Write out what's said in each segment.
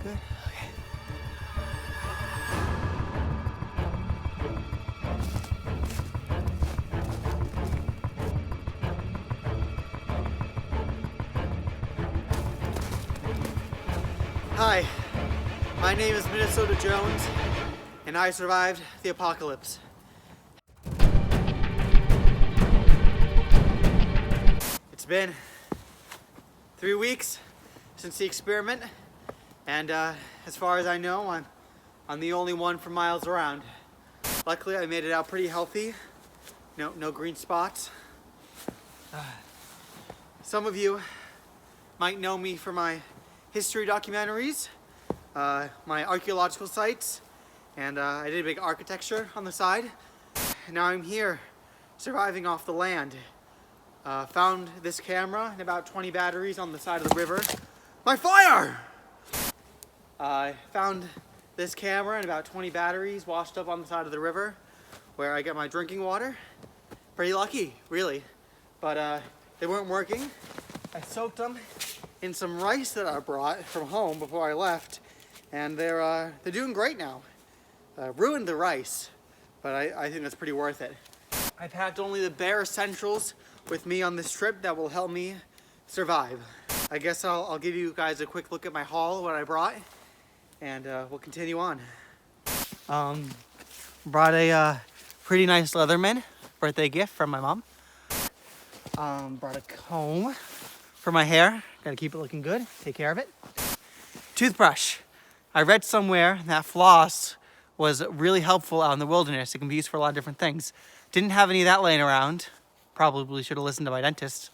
Good. Okay. Hi, my name is Minnesota Jones, and I survived the apocalypse. It's been 3 weeks since the experiment, and as far as I know, I'm the only one for miles around. Luckily, I made it out pretty healthy. No green spots. Some of you might know me for my history documentaries, my archaeological sites, and I did a big architecture on the side. Now I'm here, surviving off the land. Found this camera and about 20 batteries on the side of the river. My fire! I found this camera and about 20 batteries washed up on the side of the river where I get my drinking water. Pretty lucky, really. But they weren't working. I soaked them in some rice that I brought from home before I left, and they're doing great now. Ruined the rice, but I think that's pretty worth it. I packed only the bare essentials with me on this trip that will help me survive. I guess I'll give you guys a quick look at my haul, what I brought, and we'll continue on. Brought a pretty nice Leatherman birthday gift from my mom. Brought a comb for my hair. Gotta keep it looking good, take care of it. Toothbrush. I read somewhere that floss was really helpful out in the wilderness. It can be used for a lot of different things. Didn't have any of that laying around. Probably should have listened to my dentist.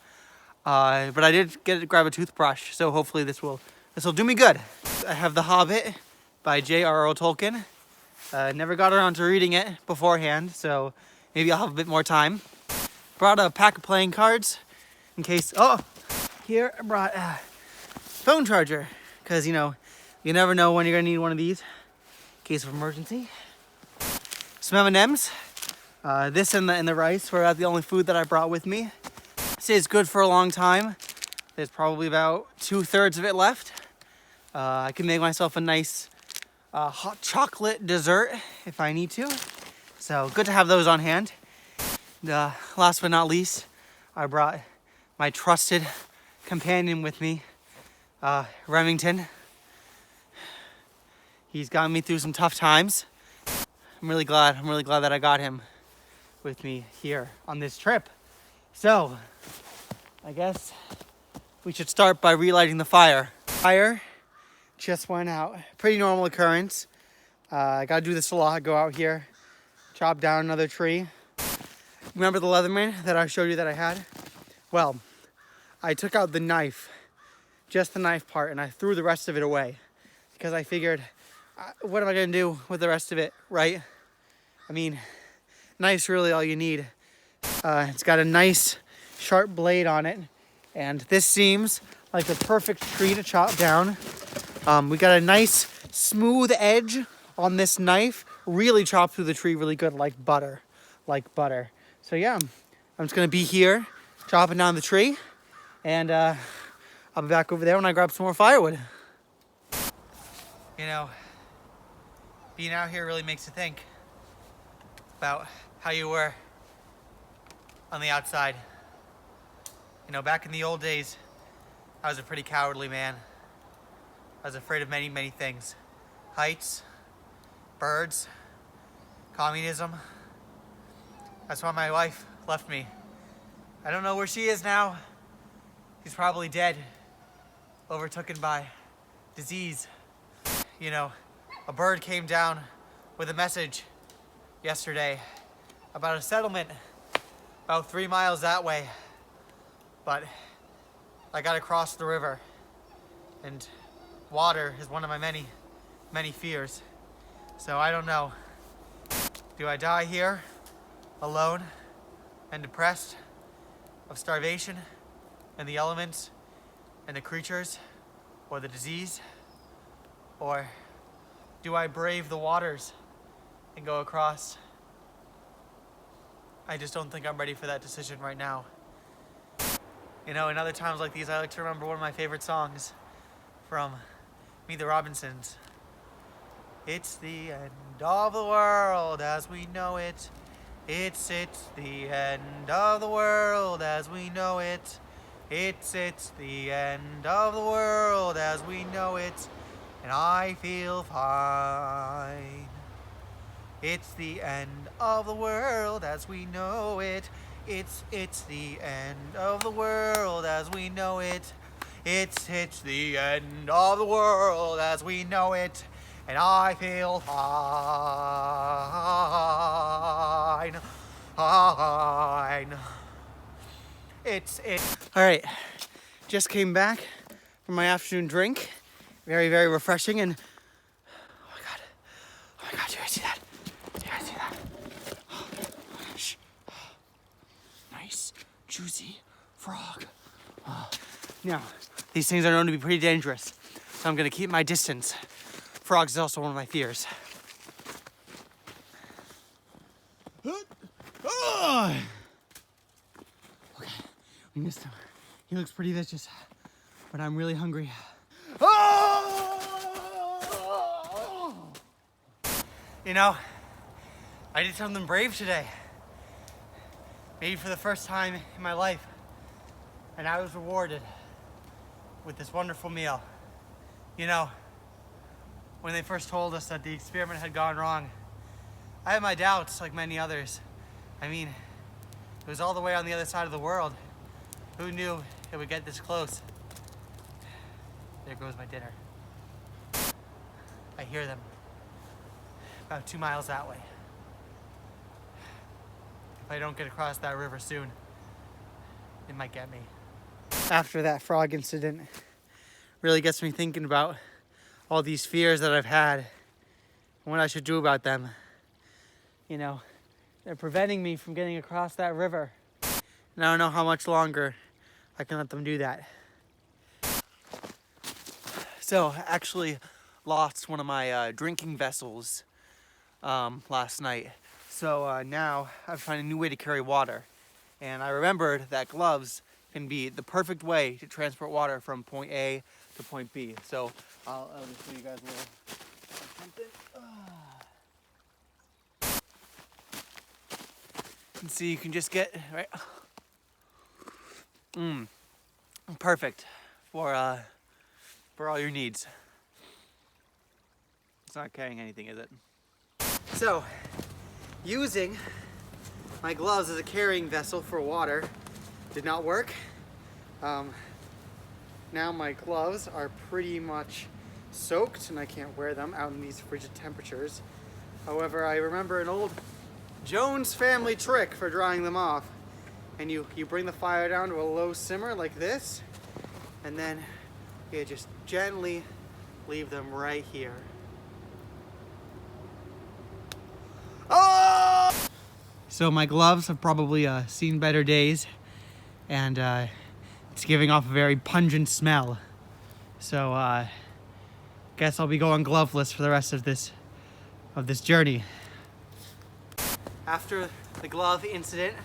But I did grab a toothbrush, so hopefully this will do me good. I have The Hobbit by J.R.R. Tolkien. Never got around to reading it beforehand, so maybe I'll have a bit more time. Brought a pack of playing cards in case. Oh, here I brought a phone charger, because you never know when you're gonna need one of these in case of emergency. Some M&Ms. This and the rice were the only food that I brought with me. Stays good for a long time. There's probably about 2/3 of it left. I can make myself a nice hot chocolate dessert if I need to. So good to have those on hand. Last but not least, I brought my trusted companion with me, Remington. He's gotten me through some tough times. I'm really glad that I got him with me here on this trip. So, I guess we should start by relighting the fire. Fire just went out. Pretty normal occurrence. I gotta do this a lot. Go out here, chop down another tree. Remember the Leatherman that I showed you that I had? Well, I took out the knife, just the knife part, and I threw the rest of it away because I figured, what am I gonna do with the rest of it, right? I mean, knife's really all you need. It's got a nice sharp blade on it, and this seems like the perfect tree to chop down. We got a nice smooth edge on this knife, really chopped through the tree really good, like butter. So yeah, I'm just gonna be here chopping down the tree, and I'll be back over there when I grab some more firewood. Being out here really makes you think about how you were on the outside. Back in the old days, I was a pretty cowardly man. I was afraid of many, many things. Heights, birds, communism. That's why my wife left me. I don't know where she is now. She's probably dead, overtaken by disease. A bird came down with a message yesterday about a settlement about 3 miles that way. But I gotta cross the river, and water is one of my many, many fears. So I don't know. Do I die here, alone and depressed, of starvation and the elements and the creatures or the disease? Or do I brave the waters and go across? I just don't think I'm ready for that decision right now. In other times like these, I like to remember one of my favorite songs from Meet the Robinsons. It's the end of the world as we know it. It's the end of the world as we know it. It's the end of the world as we know it. And I feel fine. It's the end of the world as we know it. It's the end of the world as we know it. It's the end of the world as we know it. And I feel fine. Fine. All right, just came back from my afternoon drink. Very, very refreshing. And oh my God, do you guys see that? Do you guys see that? Oh my gosh. Nice, juicy frog. Now, these things are known to be pretty dangerous, so I'm gonna keep my distance. Frogs is also one of my fears. Okay, we missed him. He looks pretty vicious, but I'm really hungry. You know, I did something brave today. Maybe for the first time in my life. And I was rewarded with this wonderful meal. You know, when they first told us that the experiment had gone wrong, I had my doubts, like many others. I mean, it was all the way on the other side of the world. Who knew it would get this close? There goes my dinner. I hear them about 2 miles that way. If I don't get across that river soon, it might get me. After that frog incident, really gets me thinking about all these fears that I've had and what I should do about them. You know, they're preventing me from getting across that river. And I don't know how much longer I can let them do that. So I actually lost one of my drinking vessels last night. So now I find a new way to carry water. And I remembered that gloves can be the perfect way to transport water from point A to point B. So I'll just show you guys a little something. And see, you can just get right. Perfect for all your needs. It's not carrying anything, is it? So, using my gloves as a carrying vessel for water did not work. Now my gloves are pretty much soaked and I can't wear them out in these frigid temperatures. However, I remember an old Jones family trick for drying them off. And you bring the fire down to a low simmer like this, and then you just gently leave them right here. Oh! So my gloves have probably seen better days, and it's giving off a very pungent smell. So guess I'll be going gloveless for the rest of this journey. After the glove incident,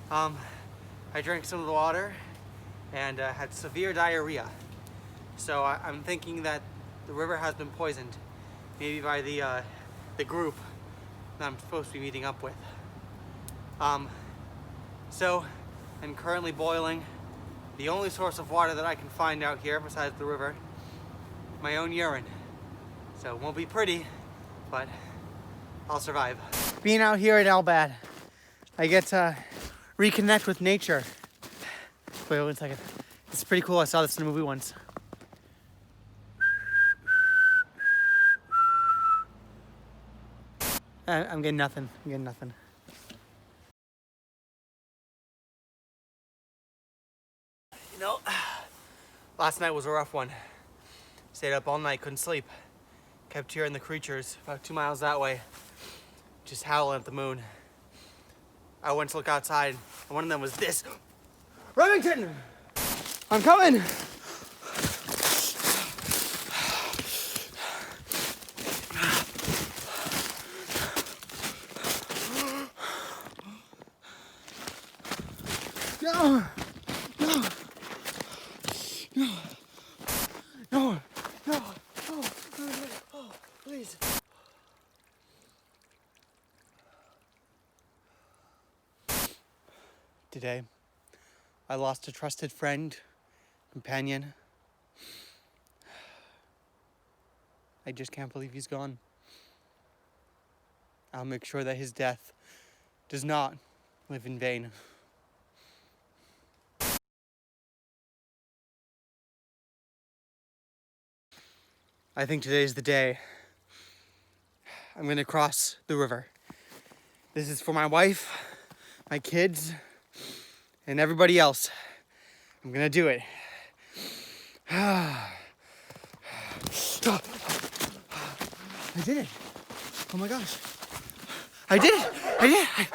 I drank some of the water and had severe diarrhea. So I'm thinking that the river has been poisoned, maybe by the group that I'm supposed to be meeting up with. So I'm currently boiling the only source of water that I can find out here besides the river, my own urine. So it won't be pretty, but I'll survive. Being out here at Albad, I get to reconnect with nature. Wait 1 second. It's pretty cool. I saw this in a movie once. I'm getting nothing. I'm getting nothing. You know, last night was a rough one. Stayed up all night, couldn't sleep. Kept hearing the creatures about 2 miles that way, just howling at the moon. I went to look outside, and one of them was this. Remington! I'm coming! No! No! No! No! No! today. I lost a trusted friend, companion. I just can't believe he's gone. I'll make sure that his death does not live in vain. I think today's the day I'm gonna cross the river. This is for my wife, my kids, and everybody else. I'm gonna do it. I did it. Oh my gosh. I did it. I did it.